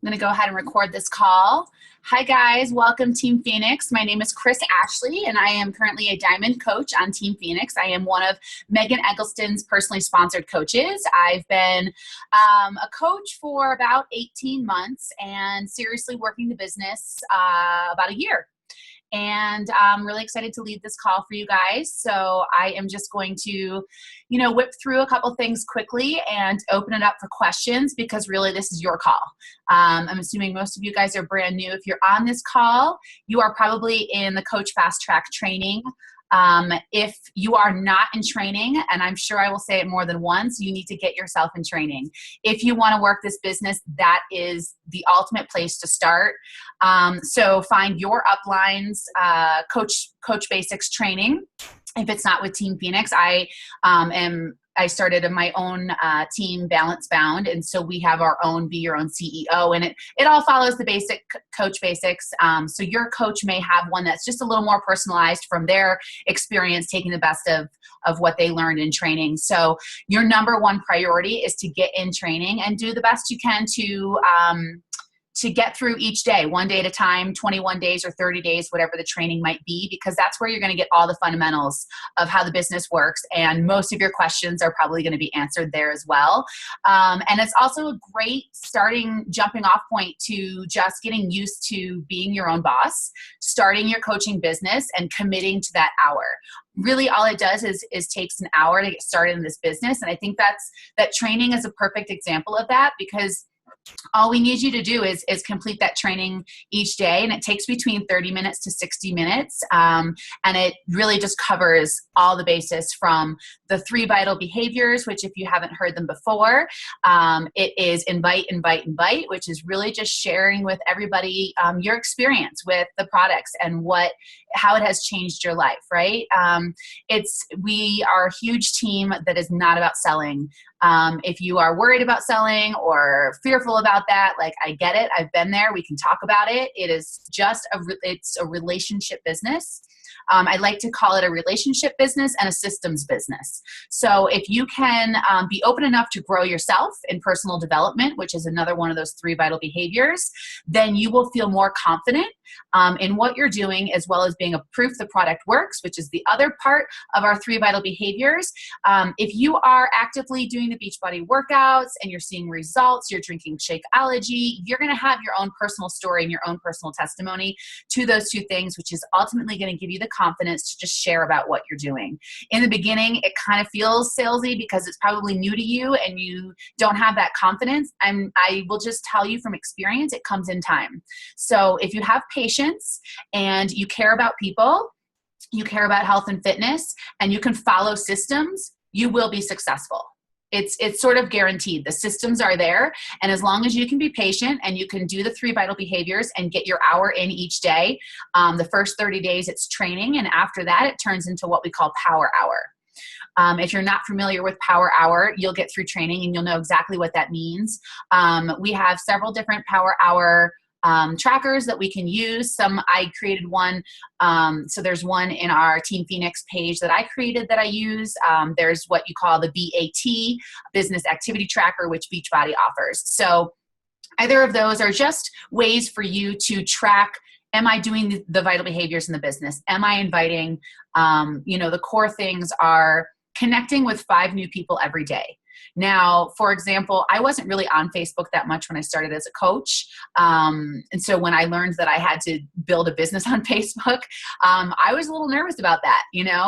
I'm going to go ahead and record this call. Hi guys, welcome Team Phoenix. My name is Kris Ashley and I am currently a Diamond Coach on Team Phoenix. I am one of Megan Eggleston's personally sponsored coaches. I've been a coach for about 18 months and seriously working the business about a year. And I'm really excited to lead this call for you guys. So I am just going to, whip through a couple things quickly and open it up for questions because really this is your call. I'm assuming most of you guys are brand new. If you're on this call, you are probably in the Coach Fast Track training. If you are not in training, and I'm sure I will say it more than once, you need to get yourself in training. If you want to work this business, that is the ultimate place to start. So find your uplines, Coach Basics training. If it's not with Team Phoenix, I started my own team, Balance Bound, and so we have our own Be Your Own CEO, and it all follows the basic Coach Basics. So your coach may have one that's just a little more personalized from their experience, taking the best of what they learned in training. So your number one priority is to get in training and do the best you can to get through each day, one day at a time, 21 days or 30 days, whatever the training might be, because that's where you're going to get all the fundamentals of how the business works. And most of your questions are probably going to be answered there as well. And it's also a great jumping off point to just getting used to being your own boss, starting your coaching business and committing to that hour. Really all it does is takes an hour to get started in this business. And I think that training is a perfect example of that, because all we need you to do is complete that training each day, and it takes between 30 minutes to 60 minutes, and it really just covers all the bases from the 3 vital behaviors, which if you haven't heard them before, it is invite, which is really just sharing with everybody your experience with the products and how it has changed your life, right? We are a huge team that is not about selling. If you are worried about selling or fearful about that, like, I get it. I've been there. We can talk about it. It is just it's a relationship business. I like to call it a relationship business and a systems business. So if you can be open enough to grow yourself in personal development, which is another one of those 3 vital behaviors, then you will feel more confident in what you're doing, as well as being a proof the product works, which is the other part of our 3 vital behaviors. If you are actively doing the Beachbody workouts and you're seeing results, you're drinking Shakeology, you're going to have your own personal story and your own personal testimony to those 2 things, which is ultimately going to give you the confidence to just share about what you're doing. In the beginning, it kind of feels salesy because it's probably new to you and you don't have that confidence. I will just tell you from experience, it comes in time. So if you have patience and you care about people, you care about health and fitness, and you can follow systems, you will be successful. It's sort of guaranteed. The systems are there. And as long as you can be patient and you can do the 3 vital behaviors and get your hour in each day, the first 30 days it's training. And after that, it turns into what we call power hour. If you're not familiar with power hour, you'll get through training and you'll know exactly what that means. We have several different power hour trackers that we can use. I created one. So there's one in our Team Phoenix page that I created that I use. There's what you call the BAT, Business Activity Tracker, which Beachbody offers. So either of those are just ways for you to track, am I doing the vital behaviors in the business? Am I inviting? The core things are connecting with 5 new people every day. Now, for example, I wasn't really on Facebook that much when I started as a coach. And so when I learned that I had to build a business on Facebook, I was a little nervous about that,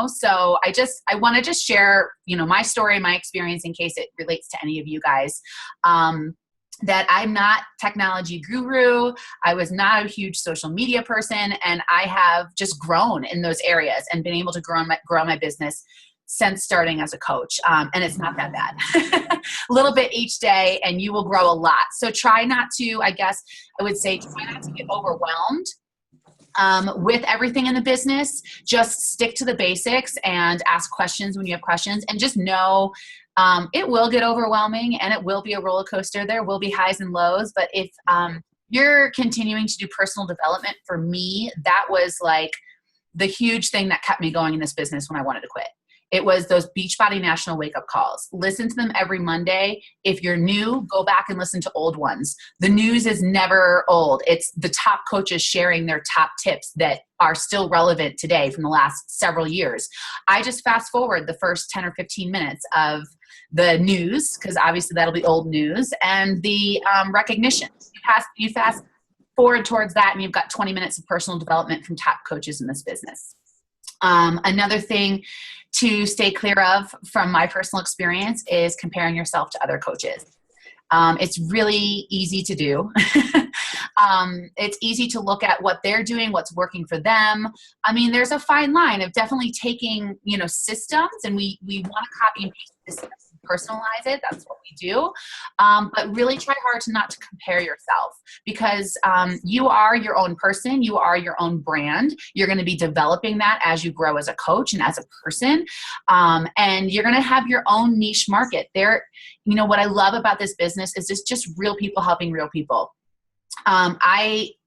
So I want to just share, my story, my experience in case it relates to any of you guys. That I'm not technology guru. I was not a huge social media person, and I have just grown in those areas and been able to grow my business since starting as a coach. And it's not that bad. A little bit each day and you will grow a lot. So try not to, try not to get overwhelmed with everything in the business. Just stick to the basics and ask questions when you have questions, and just know it will get overwhelming and it will be a roller coaster. There will be highs and lows, but if you're continuing to do personal development, for me, that was like the huge thing that kept me going in this business when I wanted to quit. It was those Beachbody National wake-up calls. Listen to them every Monday. If you're new, go back and listen to old ones. The news is never old. It's the top coaches sharing their top tips that are still relevant today from the last several years. I just fast forward the first 10 or 15 minutes of the news, because obviously that'll be old news, and the recognition. You fast forward towards that, and you've got 20 minutes of personal development from top coaches in this business. Another thing to stay clear of from my personal experience is comparing yourself to other coaches. It's really easy to do. It's easy to look at what they're doing, what's working for them. I mean, there's a fine line of definitely taking, systems, and we want to copy and paste systems, personalize it. That's what we do. But really try hard to not to compare yourself, because you are your own person. You are your own brand. You're going to be developing that as you grow as a coach and as a person. And you're going to have your own niche market. What I love about this business is it's just real people helping real people.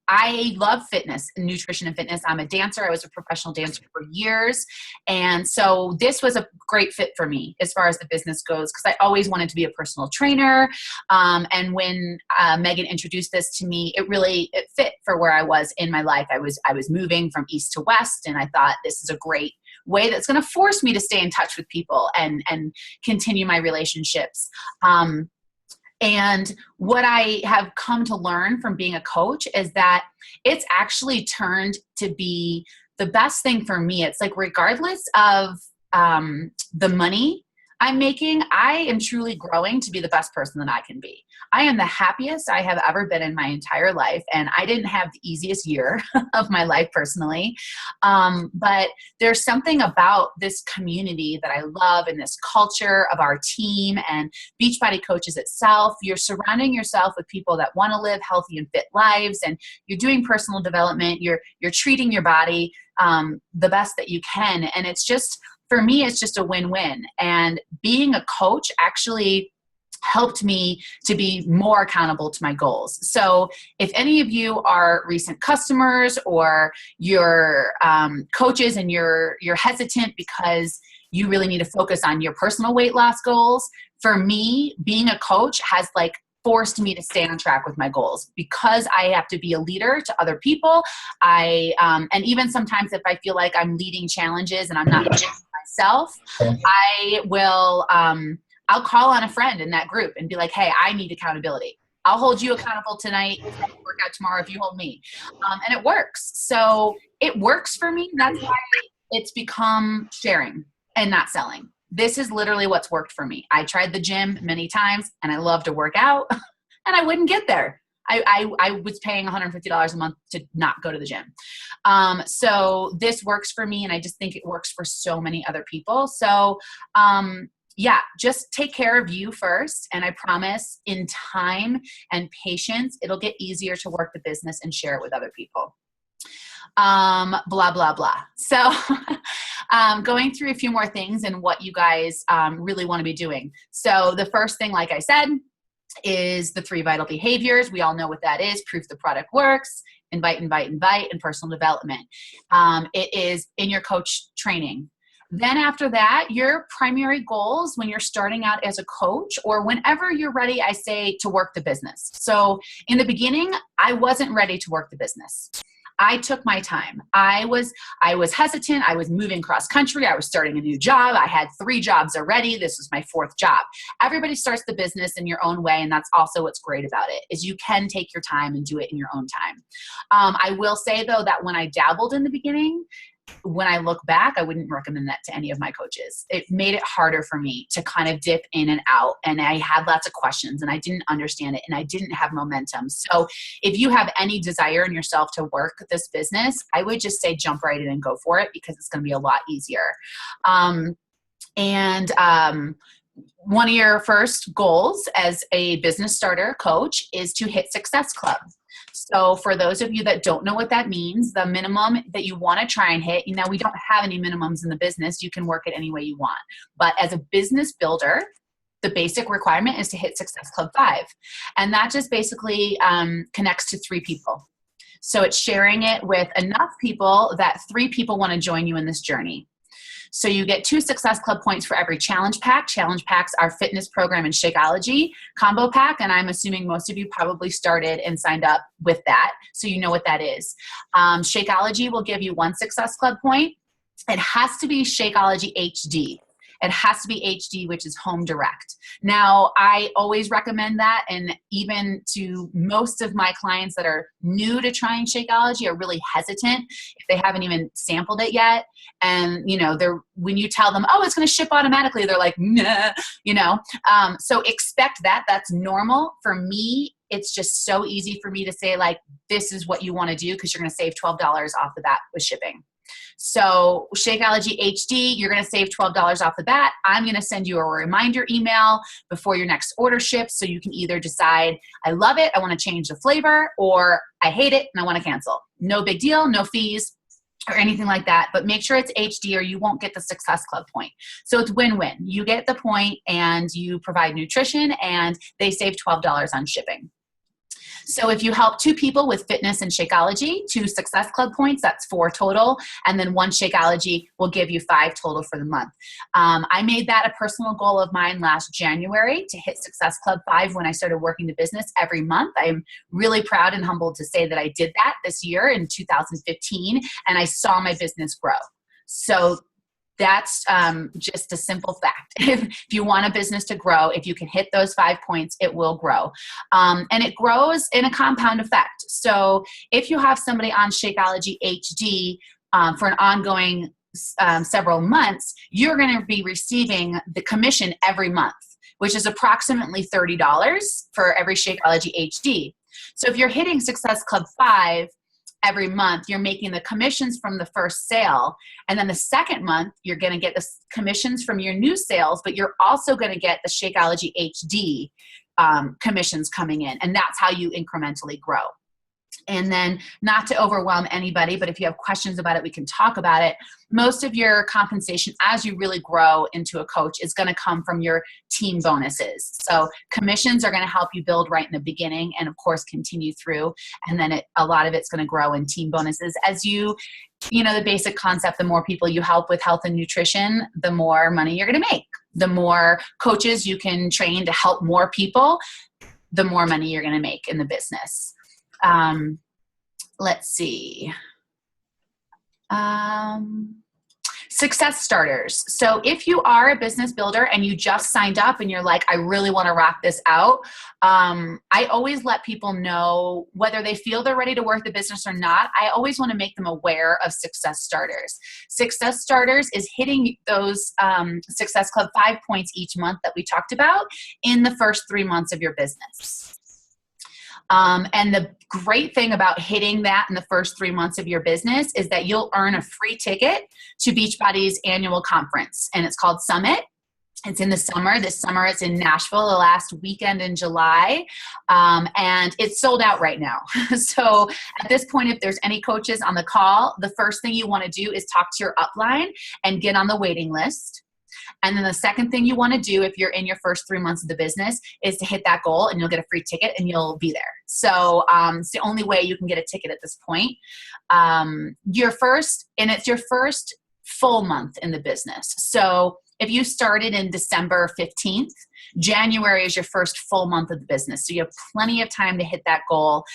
I love fitness and nutrition and fitness. I'm a dancer. I was a professional dancer for years. And so this was a great fit for me as far as the business goes, because I always wanted to be a personal trainer. And when Megan introduced this to me, it fit for where I was in my life. I was moving from east to west, and I thought this is a great way that's going to force me to stay in touch with people and continue my relationships. And what I have come to learn from being a coach is that it's actually turned to be the best thing for me. It's like, regardless of the money I'm making, I am truly growing to be the best person that I can be. I am the happiest I have ever been in my entire life. And I didn't have the easiest year of my life personally. But there's something about this community that I love, and this culture of our team and Beachbody Coaches itself. You're surrounding yourself with people that want to live healthy and fit lives, and you're doing personal development. You're treating your body the best that you can. And it's just, for me, it's just a win-win. And being a coach actually helped me to be more accountable to my goals. So if any of you are recent customers, or you're coaches and you're hesitant because you really need to focus on your personal weight loss goals, for me, being a coach has forced me to stay on track with my goals, because I have to be a leader to other people. And even sometimes if I feel like I'm leading challenges and I'm not doing it myself, I will, I'll call on a friend in that group and be like, hey, I need accountability. I'll hold you accountable tonight. I'll work out tomorrow if you hold me. And it works. So it works for me. That's why it's become sharing and not selling. This is literally what's worked for me. I tried the gym many times, and I love to work out, and I wouldn't get there. I was paying $150 a month to not go to the gym. So this works for me, and I just think it works for so many other people. So just take care of you first, and I promise in time and patience, it'll get easier to work the business and share it with other people. Blah, blah, blah. So going through a few more things and what you guys really want to be doing. So the first thing, like I said, is the 3 vital behaviors. We all know what that is: proof the product works, invite, invite, invite, and personal development. It is in your coach training. Then after that, your primary goals when you're starting out as a coach, or whenever you're ready, I say, to work the business. So in the beginning, I wasn't ready to work the business. I took my time. I was hesitant. I was moving cross country. I was starting a new job. I had 3 jobs already. This was my 4th job. Everybody starts the business in your own way, and that's also what's great about it, is you can take your time and do it in your own time. I will say, though, that when I dabbled in the beginning, when I look back, I wouldn't recommend that to any of my coaches. It made it harder for me to kind of dip in and out, and I had lots of questions, and I didn't understand it, and I didn't have momentum. So if you have any desire in yourself to work this business, I would just say jump right in and go for it, because it's going to be a lot easier. One of your first goals as a business starter coach is to hit Success Club. So for those of you that don't know what that means, the minimum that you want to try and hit, we don't have any minimums in the business. You can work it any way you want. But as a business builder, the basic requirement is to hit Success Club 5. And that just basically connects to 3 people. So it's sharing it with enough people that 3 people want to join you in this journey. So you get 2 Success Club points for every challenge pack. Challenge packs are fitness program and Shakeology combo pack, and I'm assuming most of you probably started and signed up with that, so you know what that is. Shakeology will give you 1 Success Club point. It has to be Shakeology HD. It has to be HD, which is home direct. Now, I always recommend that, and even to most of my clients that are new to trying Shakeology are really hesitant if they haven't even sampled it yet. And, you know, when you tell them, oh, it's going to ship automatically, they're like, nah, you know. So expect that. That's normal. For me, it's just so easy for me to say, like, this is what you want to do because you're going to save $12 off the bat with shipping. So Shakeology HD, you're going to save $12 off the bat. I'm going to send you a reminder email before your next order ships, so you can either decide, I love it, I want to change the flavor, or I hate it and I want to cancel. No big deal, no fees or anything like that, but make sure it's HD or you won't get the Success Club point. So it's win-win. You get the point and you provide nutrition and they save $12 on shipping. So if you help 2 people with fitness and Shakeology, 2 Success Club points, that's 4 total, and then 1 Shakeology will give you 5 total for the month. I made that a personal goal of mine last January to hit Success Club 5 when I started working the business every month. I'm really proud and humbled to say that I did that this year in 2015, and I saw my business grow. So that's just a simple fact. If you want a business to grow, if you can hit those 5 points, it will grow. And it grows in a compound effect. So if you have somebody on Shakeology HD for an ongoing several months, you're going to be receiving the commission every month, which is approximately $30 for every Shakeology HD. So if you're hitting Success Club 5, every month, you're making the commissions from the first sale. And then the second month, you're going to get the commissions from your new sales, but you're also going to get the Shakeology HD commissions coming in. And that's how you incrementally grow. And then, not to overwhelm anybody, but if you have questions about it, we can talk about it. Most of your compensation as you really grow into a coach is going to come from your team bonuses. So commissions are going to help you build right in the beginning and, of course, continue through. And then a lot of it's going to grow in team bonuses. As you know, the basic concept, the more people you help with health and nutrition, the more money you're going to make. The more coaches you can train to help more people, the more money you're going to make in the business. Let's see. Success starters. So if you are a business builder and you just signed up and you're like, I really want to rock this out, I always let people know whether they feel they're ready to work the business or not. I always want to make them aware of success starters. Success starters is hitting those Success Club 5 points each month that we talked about in the first 3 months of your business. And the great thing about hitting that in the first 3 months of your business is that you'll earn a free ticket to Beachbody's annual conference, and it's called Summit. It's in the summer. This summer it's in Nashville, the last weekend in July, and it's sold out right now. So at this point, if there's any coaches on the call, the first thing you want to do is talk to your upline and get on the waiting list. And then the second thing you want to do if you're in your first 3 months of the business is to hit that goal, and you'll get a free ticket and you'll be there. So it's the only way you can get a ticket at this point. It's your first full month in the business. So if you started in December 15th, January is your first full month of the business. So you have plenty of time to hit that goal.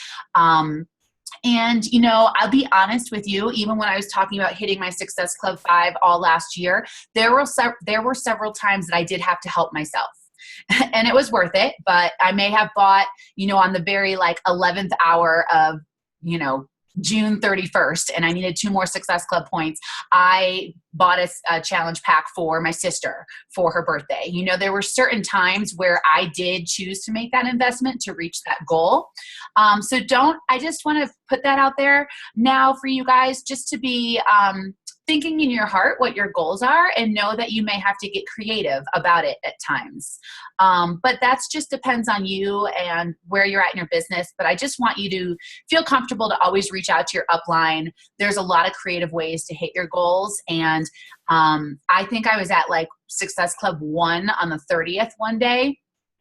And, you know, I'll be honest with you, even when I was talking about hitting my Success Club 5 all last year, there were several times that I did have to help myself. And it was worth it, but I may have bought, you know, on the very 11th hour of, June 31st, and I needed 2 more Success Club points. I bought a challenge pack for my sister for her birthday. You know, there were certain times where I did choose to make that investment to reach that goal. I just want to put that out there now for you guys, just to be thinking in your heart what your goals are, and know that you may have to get creative about it at times. But that's just depends on you and where you're at in your business. But I just want you to feel comfortable to always reach out to your upline. There's a lot of creative ways to hit your goals. And I think I was at Success Club 1 on the 30th one day.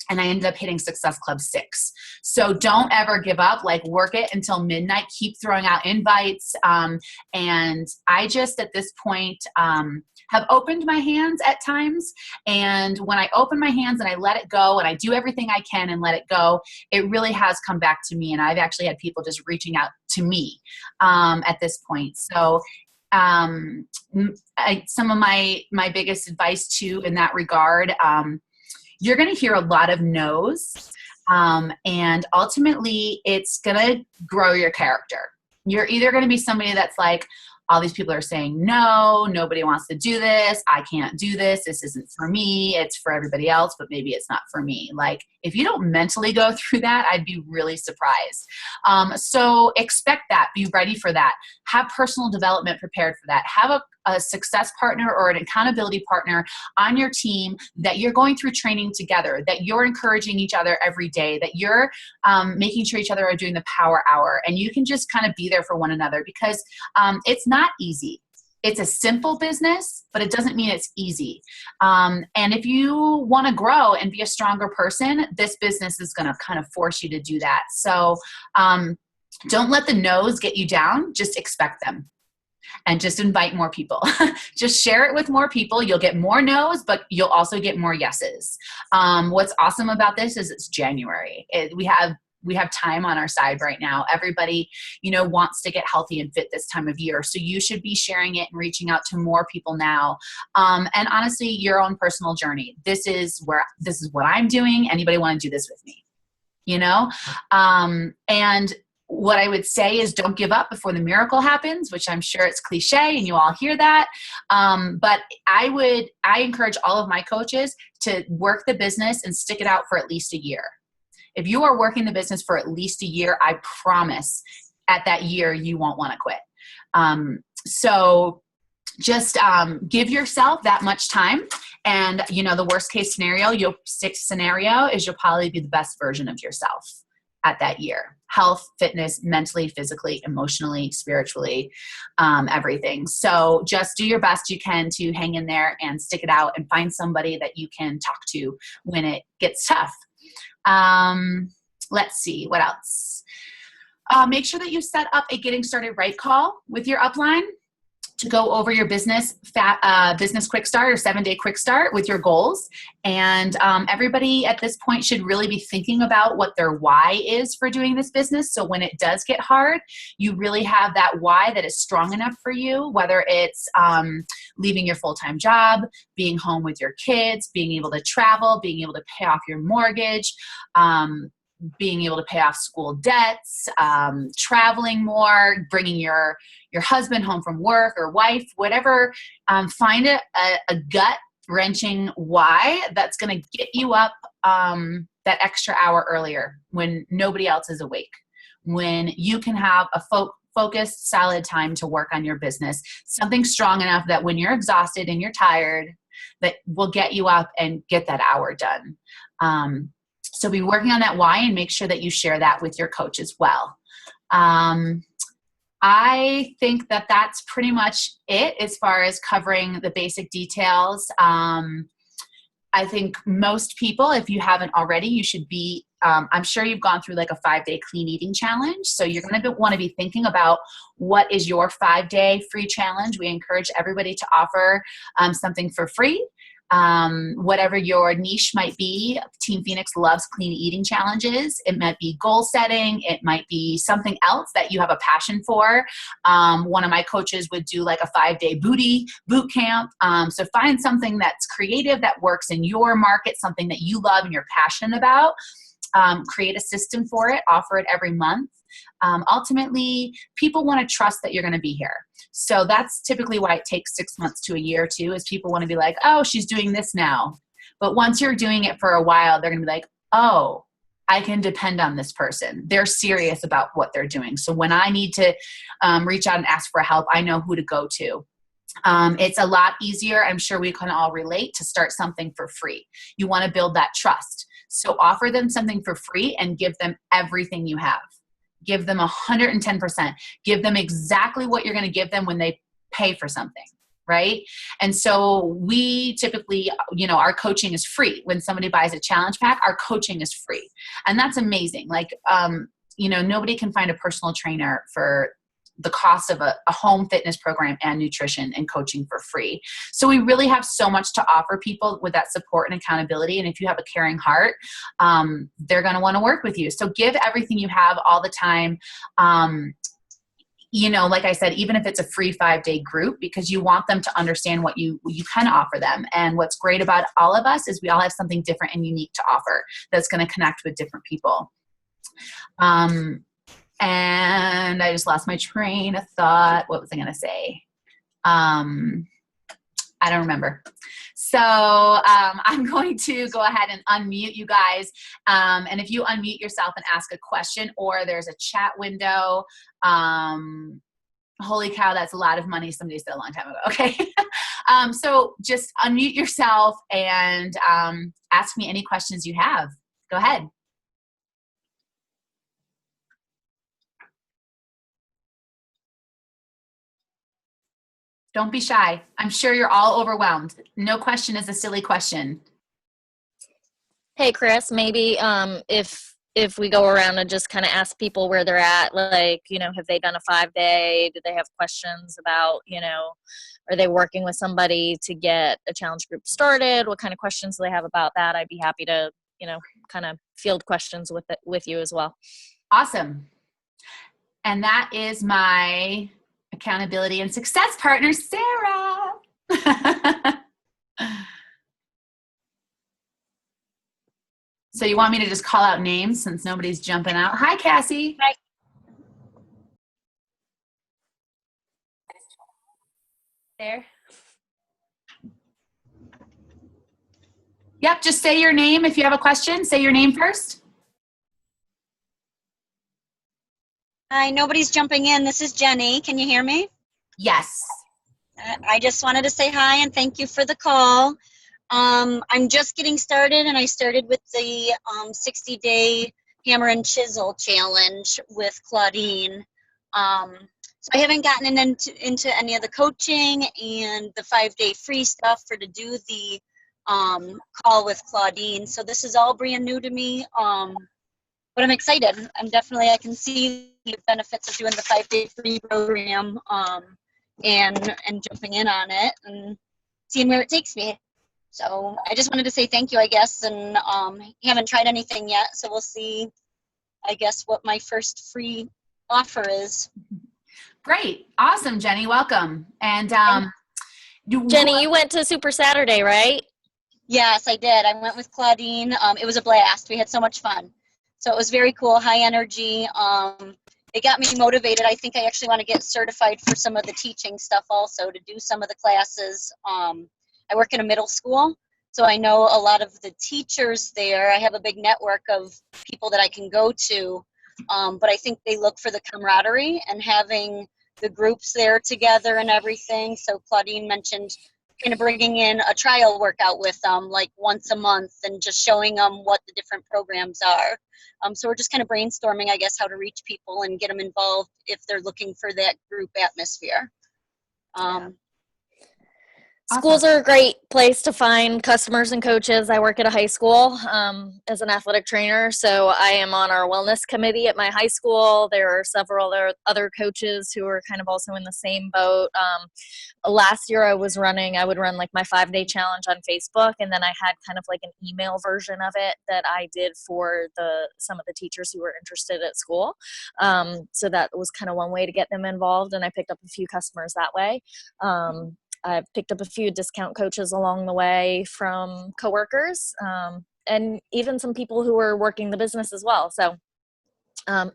and I ended up hitting Success Club 6. So don't ever give up, like work it until midnight, keep throwing out invites. And I just, at this point, have opened my hands at times. And when I open my hands and I let it go and I do everything I can and let it go, it really has come back to me. And I've actually had people just reaching out to me at this point. So some of my biggest advice too in that regard, you're going to hear a lot of no's, and ultimately it's going to grow your character. You're either going to be somebody that's like, all these people are saying no, nobody wants to do this, I can't do this, this isn't for me, it's for everybody else, but maybe it's not for me. Like, if you don't mentally go through that, I'd be really surprised. So expect that, be ready for that. Have personal development prepared for that. Have a success partner or an accountability partner on your team that you're going through training together, that you're encouraging each other every day, that you're making sure each other are doing the power hour, and you can just kind of be there for one another, because it's not easy. It's a simple business, but it doesn't mean it's easy. And if you want to grow and be a stronger person, this business is going to kind of force you to do that. So don't let the no's get you down. Just expect them. And just invite more people. Just share it with more people. You'll get more no's, but you'll also get more yeses. What's awesome about this is it's January. We have time on our side right now. Everybody, wants to get healthy and fit this time of year. So you should be sharing it and reaching out to more people now. And honestly, your own personal journey. This is what I'm doing. Anybody want to do this with me? And what I would say is don't give up before the miracle happens, which I'm sure it's cliche and you all hear that. But I encourage all of my coaches to work the business and stick it out for at least a year. If you are working the business for at least a year, I promise at that year, you won't want to quit. So just give yourself that much time. And, the worst case scenario, you'll probably be the best version of yourself at that year. Health, fitness, mentally, physically, emotionally, spiritually, everything. So just do your best you can to hang in there and stick it out and find somebody that you can talk to when it gets tough. Let's see, what else? Make sure that you set up a getting started right call with your upline to go over your business quick start or 7-day quick start with your goals. And everybody at this point should really be thinking about what their why is for doing this business. So when it does get hard, you really have that why that is strong enough for you, whether it's leaving your full-time job, being home with your kids, being able to travel, being able to pay off your mortgage, being able to pay off school debts, traveling more, bringing your husband home from work or wife, whatever. Find a gut-wrenching why that's going to get you up that extra hour earlier when nobody else is awake, when you can have a focused, solid time to work on your business, something strong enough that when you're exhausted and you're tired, that will get you up and get that hour done. So be working on that why and make sure that you share that with your coach as well. I think that that's pretty much it as far as covering the basic details. I think most people, if you haven't already, you should be, I'm sure you've gone through like a 5-day clean eating challenge. So you're going to want to be thinking about what is your 5-day free challenge. We encourage everybody to offer something for free. Whatever your niche might be. Team Phoenix loves clean eating challenges. It might be goal setting. It might be something else that you have a passion for. One of my coaches would do like a 5-day boot camp. So find something that's creative, that works in your market, something that you love and you're passionate about. Create a system for it, offer it every month. Ultimately, people want to trust that you're going to be here. So that's typically why it takes 6 months to a year too, is people want to be like, oh, she's doing this now. But once you're doing it for a while, they're going to be like, oh, I can depend on this person. They're serious about what they're doing. So when I need to reach out and ask for help, I know who to go to. It's a lot easier, I'm sure we can all relate, to start something for free. You want to build that trust. So offer them something for free and give them everything you have. Give them 110%. Give them exactly what you're going to give them when they pay for something, right? And so we typically, our coaching is free. When somebody buys a challenge pack, our coaching is free. And that's amazing. Like, nobody can find a personal trainer for the cost of a home fitness program and nutrition and coaching for free. So we really have so much to offer people with that support and accountability. And if you have a caring heart, they're going to want to work with you. So give everything you have all the time. Like I said, even if it's a free 5-day group, because you want them to understand what you can offer them. And what's great about all of us is we all have something different and unique to offer that's going to connect with different people. And I just lost my train of thought. What was I going to say? I don't remember. So I'm going to go ahead and unmute you guys. And if you unmute yourself and ask a question, or there's a chat window, holy cow, that's a lot of money. Somebody said a long time ago. Okay. So just unmute yourself and ask me any questions you have. Go ahead. Don't be shy. I'm sure you're all overwhelmed. No question is a silly question. Hey, Kris, maybe if we go around and just kind of ask people where they're at, like, have they done a 5-day? Do they have questions about, are they working with somebody to get a challenge group started? What kind of questions do they have about that? I'd be happy to, kind of field questions with you as well. Awesome. And that is my accountability and success partner, Sarah. So you want me to just call out names since nobody's jumping out? Hi, Cassie. Hi. There. Yep, just say your name. If you have a question, say your name first. Hi, nobody's jumping in. This is Jenny. Can you hear me? Yes. I just wanted to say hi and thank you for the call. I'm just getting started, and I started with the 60-day hammer and chisel challenge with Claudine. So I haven't gotten into any of the coaching and the 5-day free stuff to do the call with Claudine. So this is all brand new to me. But I'm excited. I can see the benefits of doing the 5-day free program and jumping in on it and seeing where it takes me. So I just wanted to say thank you, I guess, and haven't tried anything yet. So we'll see, I guess, what my first free offer is. Great. Awesome, Jenny. Welcome. And Jenny, you went to Super Saturday, right? Yes, I did. I went with Claudine. It was a blast. We had so much fun. So it was very cool, high energy. It got me motivated. I think I actually want to get certified for some of the teaching stuff also, to do some of the classes. I work in a middle school, so I know a lot of the teachers there. I have a big network of people that I can go to, but I think they look for the camaraderie and having the groups there together and everything. So Claudine mentioned kind of bringing in a trial workout with them, like once a month, and just showing them what the different programs are. So we're just kind of brainstorming, I guess, how to reach people and get them involved if they're looking for that group atmosphere. Schools are a great place to find customers and coaches. I work at a high school as an athletic trainer, so I am on our wellness committee at my high school. There are several other coaches who are kind of also in the same boat. Last year I would run like my 5-day challenge on Facebook, and then I had kind of like an email version of it that I did for some of the teachers who were interested at school. So that was kind of one way to get them involved, and I picked up a few customers that way. I've picked up a few discount coaches along the way from coworkers, and even some people who are working the business as well. So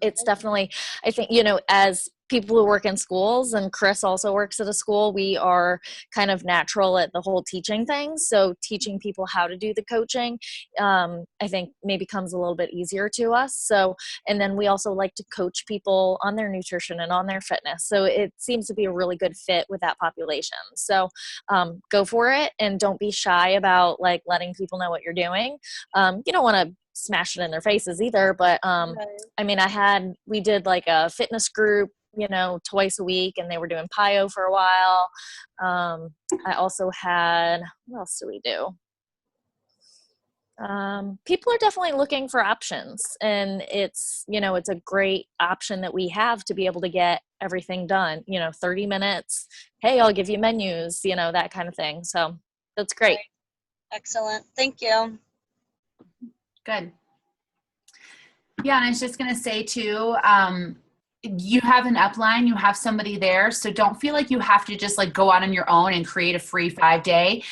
it's definitely, I think, as people who work in schools, and Kris also works at a school, we are kind of natural at the whole teaching thing. So teaching people how to do the coaching, I think maybe comes a little bit easier to us. So, and then we also like to coach people on their nutrition and on their fitness. So it seems to be a really good fit with that population. So go for it, and don't be shy about like letting people know what you're doing. You don't want to smash it in their faces either, but I mean, we did like a fitness group twice a week, and they were doing PIO for a while. I also had, what else do we do? People are definitely looking for options, and it's a great option that we have to be able to get everything done, 30 minutes. Hey, I'll give you menus, that kind of thing. So that's great. Excellent. Thank you. Good. Yeah, and I was just going to say too, you have an upline, you have somebody there, so don't feel like you have to just go out on your own and create a free 5-day.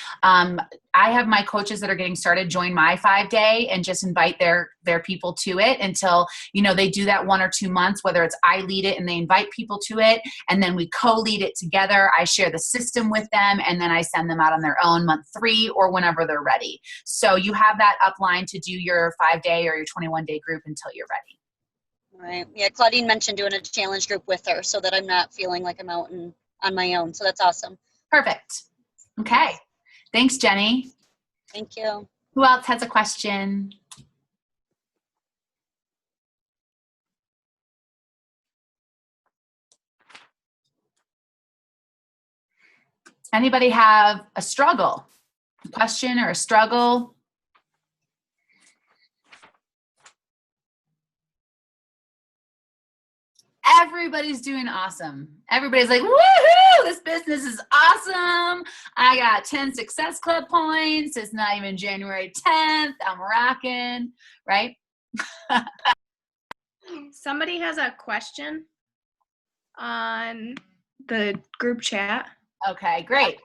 I have my coaches that are getting started join my 5-day and just invite their people to it until, they do that 1 or 2 months, whether it's I lead it and they invite people to it, and then we co-lead it together. I share the system with them, and then I send them out on their own month 3 or whenever they're ready. So you have that upline to do your 5-day or your 21-day group until you're ready. Right. Yeah, Claudine mentioned doing a challenge group with her so that I'm not feeling like I'm out on my own. So that's awesome. Perfect. Okay. Thanks, Jenny. Thank you. Who else has a question? Anybody have a struggle? A question or a struggle? Everybody's doing awesome. Everybody's like, woohoo, this business is awesome. I got 10 Success Club points. It's not even January 10th. I'm rocking, right? Somebody has a question on the group chat. Okay, great.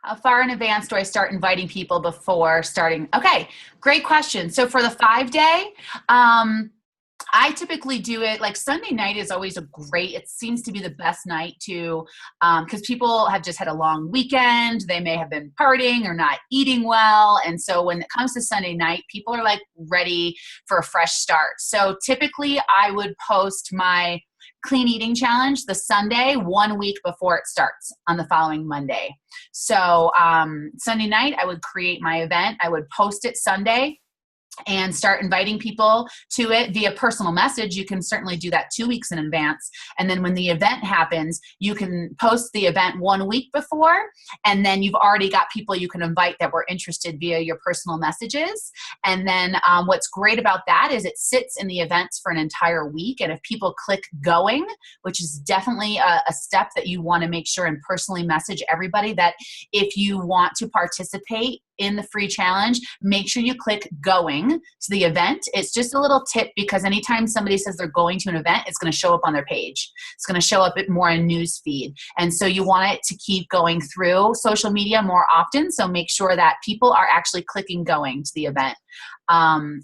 How far in advance do I start inviting people before starting? Okay, great question. So for the 5-day, I typically do it Sunday night is always it seems to be the best night to, because people have just had a long weekend. They may have been partying or not eating well. And so when it comes to Sunday night, people are ready for a fresh start. So typically I would post my clean eating challenge the Sunday 1 week before it starts on the following Monday. So Sunday night, I would create my event. I would post it Sunday and start inviting people to it via personal message. You can certainly do that 2 weeks in advance. And then when the event happens, you can post the event 1 week before, and then you've already got people you can invite that were interested via your personal messages. And then what's great about that is it sits in the events for an entire week. And if people click going, which is definitely a step that you want to make sure and personally message everybody that if you want to participate in the free challenge, make sure you click going to the event. It's just a little tip because anytime somebody says they're going to an event, it's going to show up on their page. It's going to show up more in news feed. And so you want it to keep going through social media more often. So make sure that people are actually clicking going to the event.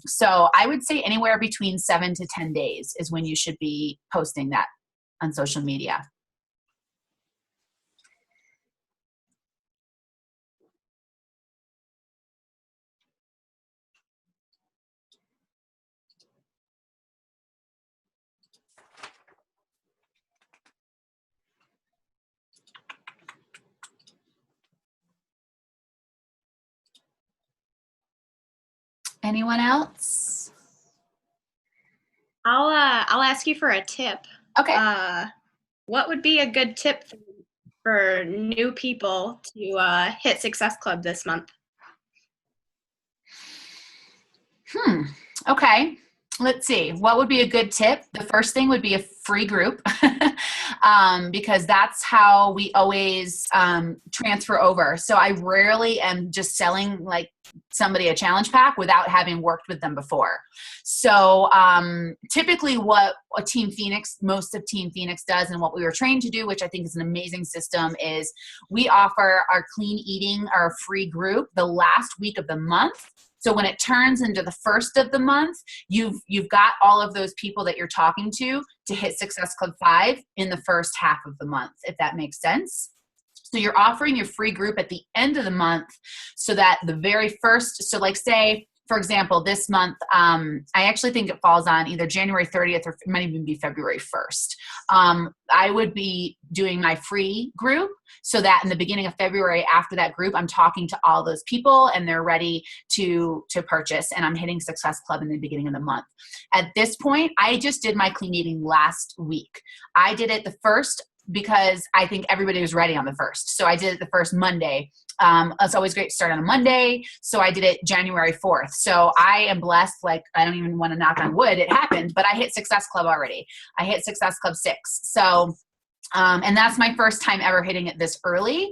So I would say anywhere between 7 to 10 days is when you should be posting that on social media. Anyone else? I'll ask you for a tip. Okay. What would be a good tip for new people to hit Success Club this month? Okay. Let's see. What would be a good tip? The first thing would be a free group because that's how we always transfer over. So I rarely am just selling somebody a challenge pack without having worked with them before. So typically what most of Team Phoenix does and what we were trained to do, which I think is an amazing system, is we offer our clean eating, our free group the last week of the month. So when it turns into the first of the month, you've got all of those people that you're talking to hit Success Club 5 in the first half of the month, if that makes sense. So you're offering your free group at the end of the month so that the very first, so say for example, this month, I actually think it falls on either January 30th or it might even be February 1st. I would be doing my free group so that in the beginning of February, after that group, I'm talking to all those people and they're ready to purchase, and I'm hitting Success Club in the beginning of the month. At this point, I just did my clean eating last week. I did it the first because I think everybody was ready on the first. So I did it the first Monday. It's always great to start on a Monday. So I did it January 4th. So I am blessed. Like, I don't even want to knock on wood. It happened, but I hit Success Club already. I hit Success Club 6. So, and that's my first time ever hitting it this early.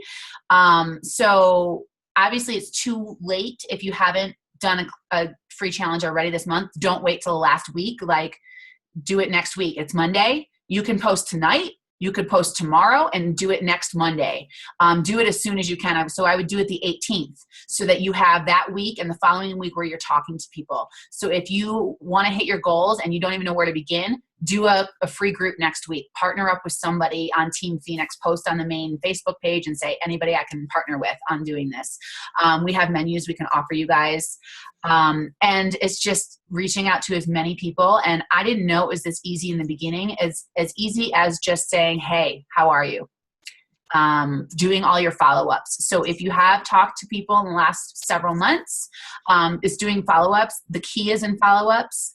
So obviously it's too late if you haven't done a free challenge already this month. Don't wait till the last week. Like, do it next week. It's Monday. You can post tonight. You could post tomorrow and do it next Monday. Do it as soon as you can. So I would do it the 18th so that you have that week and the following week where you're talking to people. So if you want to hit your goals and you don't even know where to begin, do a free group next week. Partner up with somebody on Team Phoenix. Post on the main Facebook page and say, anybody I can partner with on doing this. We have menus we can offer you guys. And it's just reaching out to as many people. And I didn't know it was this easy in the beginning, as easy as just saying, hey, how are you? Doing all your follow-ups. So if you have talked to people in the last several months, it's doing follow-ups. The key is in follow-ups.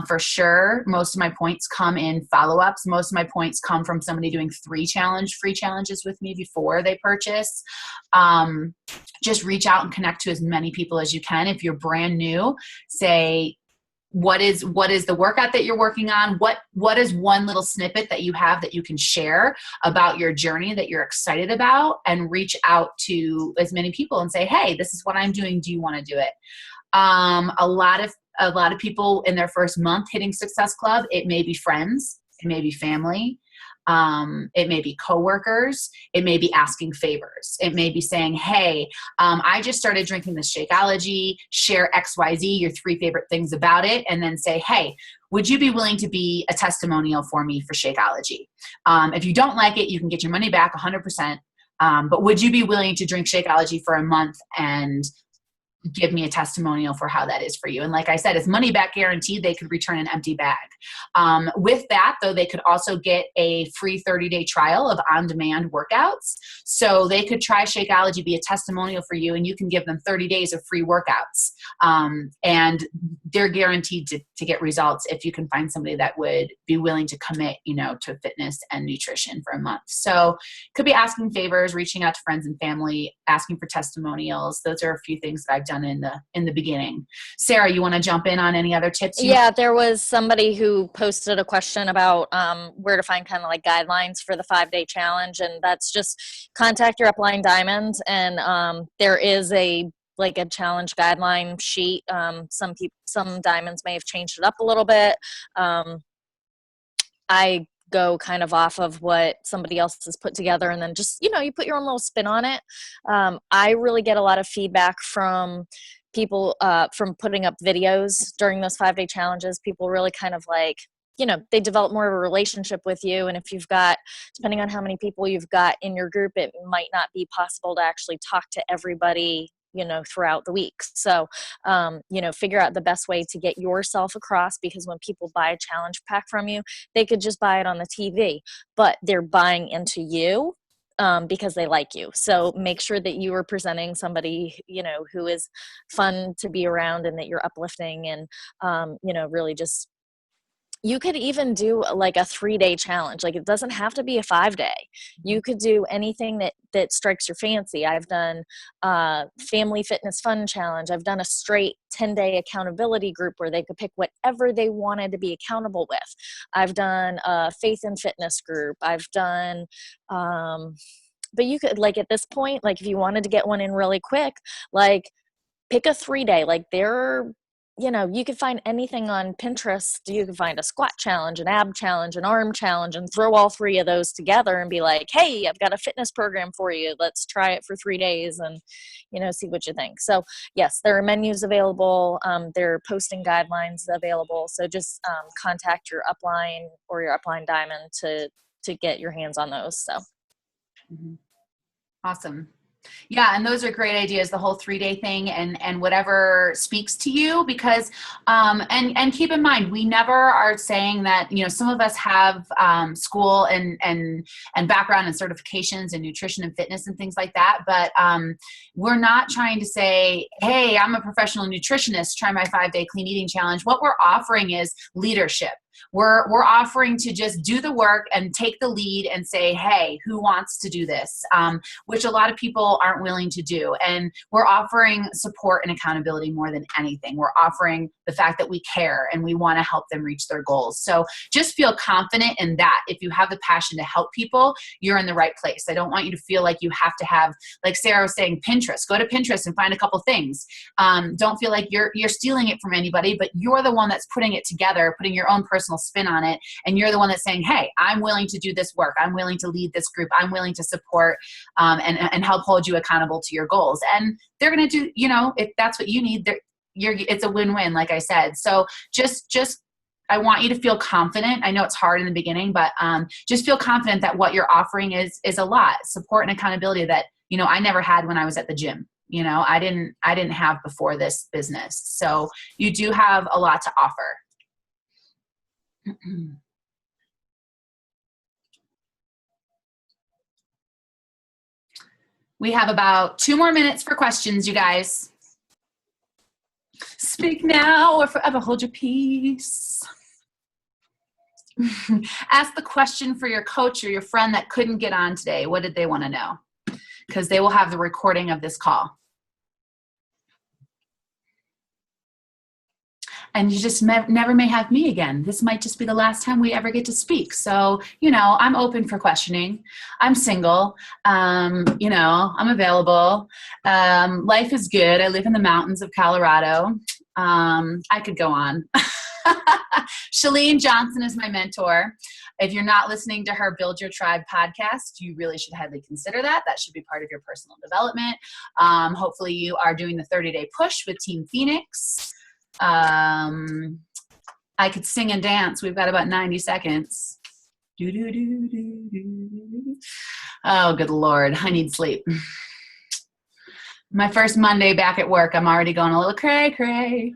For sure, most of my points come in follow-ups. Most of my points come from somebody doing free challenges with me before they purchase. Just reach out and connect to as many people as you can. If you're brand new, say, what is the workout that you're working on? What is one little snippet that you have that you can share about your journey that you're excited about, and reach out to as many people and say, hey, this is what I'm doing. Do you want to do it? A lot of people in their first month hitting Success Club, it may be friends, it may be family. It may be coworkers. It may be asking favors. It may be saying, hey, I just started drinking this Shakeology, share XYZ, your 3 favorite things about it, and then say, hey, would you be willing to be a testimonial for me for Shakeology? If you don't like it, you can get your money back 100%. But would you be willing to drink Shakeology for a month and give me a testimonial for how that is for you? And like I said, it's money back guaranteed. They could return an empty bag. With that, though, they could also get a free 30-day trial of on-demand workouts. So they could try Shakeology, be a testimonial for you, and you can give them 30 days of free workouts. And they're guaranteed to get results if you can find somebody that would be willing to commit, to fitness and nutrition for a month. So could be asking favors, reaching out to friends and family, asking for testimonials. Those are a few things that I've done in the beginning. Sarah, you want to jump in on any other tips? Yeah, there was somebody who posted a question about where to find kind of like guidelines for the 5-day challenge, and that's just contact your upline diamond, and there is a challenge guideline sheet. Some diamonds may have changed it up a little bit. I go kind of off of what somebody else has put together, and then just, you put your own little spin on it. I really get a lot of feedback from people from putting up videos during those 5-day challenges. People really kind of they develop more of a relationship with you. And if you've got, depending on how many people you've got in your group, it might not be possible to actually talk to everybody throughout the week. So, figure out the best way to get yourself across, because when people buy a challenge pack from you, they could just buy it on the TV, but they're buying into you because they like you. So make sure that you are presenting somebody, who is fun to be around and that you're uplifting, and, really just, you could even do like a 3-day challenge. Like, it doesn't have to be a 5-day. You could do anything that strikes your fancy. I've done family fitness fun challenge. I've done a straight 10-day accountability group where they could pick whatever they wanted to be accountable with. I've done a faith and fitness group. I've done, but you could, at this point, if you wanted to get one in really quick, pick a 3-day. You could find anything on Pinterest. You can find a squat challenge, an ab challenge, an arm challenge, and throw all 3 of those together and be like, hey, I've got a fitness program for you. Let's try it for 3 days and, see what you think. So yes, there are menus available. There are posting guidelines available. So just contact your upline or your upline diamond to get your hands on those. So. Awesome. Yeah, and those are great ideas, the whole 3-day thing and whatever speaks to you, because and keep in mind, we never are saying that, some of us have school and background and certifications in nutrition and fitness and things like that, but we're not trying to say, hey, I'm a professional nutritionist, try my 5-day clean eating challenge. What we're offering is leadership. We're offering to just do the work and take the lead and say, hey, who wants to do this? Which a lot of people aren't willing to do. And we're offering support and accountability more than anything. We're offering the fact that we care and we want to help them reach their goals. So just feel confident in that. If you have the passion to help people, you're in the right place. I don't want you to feel like you have to have, like Sarah was saying, Pinterest. Go to Pinterest and find a couple things. Don't feel like you're stealing it from anybody, but you're the one that's putting it together, putting your own personal spin on it. And you're the one that's saying, hey, I'm willing to do this work. I'm willing to lead this group. I'm willing to support and help hold you accountable to your goals. And they're going to do, if that's what you need, it's a win-win, like I said. So just I want you to feel confident. I know it's hard in the beginning, but just feel confident that what you're offering is a lot. Support and accountability that, I never had when I was at the gym. I didn't have before this business. So you do have a lot to offer. We have about 2 more minutes for questions, you guys. Speak now or forever hold your peace. Ask the question for your coach or your friend that couldn't get on today. What did they want to know? Because they will have the recording of this call. And you just never may have me again. This might just be the last time we ever get to speak. So, I'm open for questioning. I'm single. I'm available. Life is good. I live in the mountains of Colorado. I could go on. Shalene Johnson is my mentor. If you're not listening to her Build Your Tribe podcast, you really should highly consider that. That should be part of your personal development. Hopefully you are doing the 30-day push with Team Phoenix. I could sing and dance. We've got about 90 seconds. Oh, good Lord. I need sleep. My first Monday back at work, I'm already going a little cray.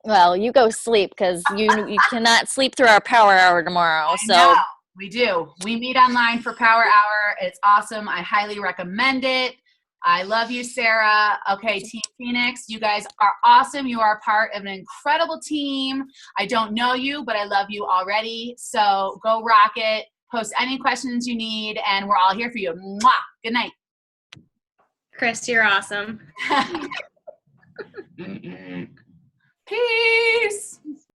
Well, you go sleep because you cannot sleep through our power hour tomorrow. I know. We do. We meet online for Power Hour. It's awesome. I highly recommend it. I love you, Sarah. Okay, Team Phoenix, you guys are awesome. You are part of an incredible team. I don't know you, but I love you already. So go rock it. Post any questions you need, and we're all here for you. Mwah! Good night. Kris, you're awesome.